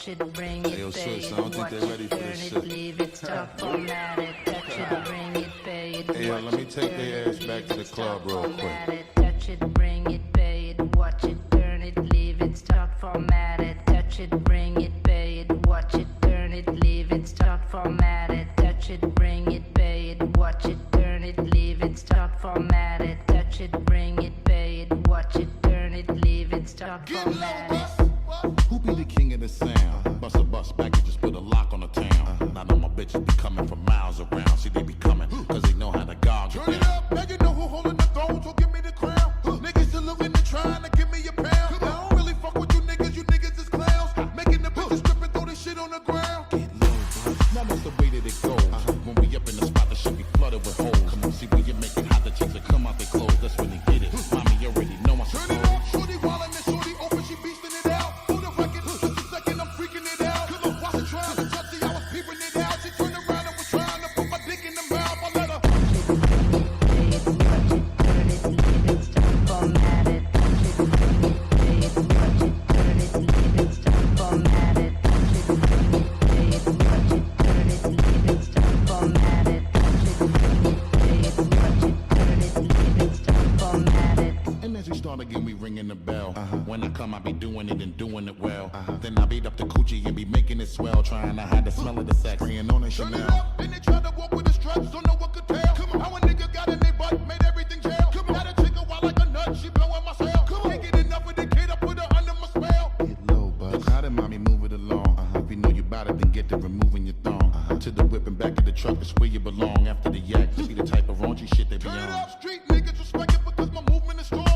watch it, bring it, yo, pay sis, it, I don't think watch they it, ready for turn this it, shit. leave it, stop, format it, touch it, bring it, pay it, Hey, yo, watch let me it, take turn their it, ass back leave to the it, club stop, real format quick. it, touch it, bring it, pay it, watch it, turn it, leave it, start, format it, touch it, bring it, pay it, watch it, turn it, leave it, start, format it, touch it, bring it, pay it, watch it, turn it, leave it, start, format it, touch it, bring it, pay it, watch it, turn it, leave it, start, format it. Who be the king of the sound? Bust a bus back and just put a lock on the town. Now all my bitches be coming from miles around. See, they be coming, cause they know how to gog it Turn it down. up, now you know who holding the throne, so give me the crown. Niggas saluting and trying to give me a pound. I don't really fuck with you niggas is clowns. Making the bitches strip and throw this shit on the ground. Get low, bro. Now that's the way that it goes. When we up in the spot, the shit be flooded with holes. Come on, see, when you make it hot, the chicks will come out their clothes. That's when they get it. Mommy, you already know my Turn it up, shorty wildin' and shorty open, she beastin' it out. For the record, just a second, I'm freaking it out. Cause I wasn't trying to touch it, I was peeping it out. She turned around and was trying to put my dick in the mouth. I let her. And as we start again, we ringing the bell. When I come, I be doing it and doing it well. Then I beat up the coochie and be making it swell. Trying to hide the smell of the sex. Praying on a Turn it Chanel. up, then they tried to walk with the struts, so no one could tell. How a nigga got in their butt, made everything jail. Got a chick a wild like a nut, she blowing my cell. Can't get enough of the kid, I put her under my spell. Get low, bud. How did mommy move it along? If you know you bout it, then get to removing your thong. To the whip and back of the truck, is where you belong. After the yak, you see the type of raunchy shit they be Turn it on. up, street niggas respect it because my movement is strong.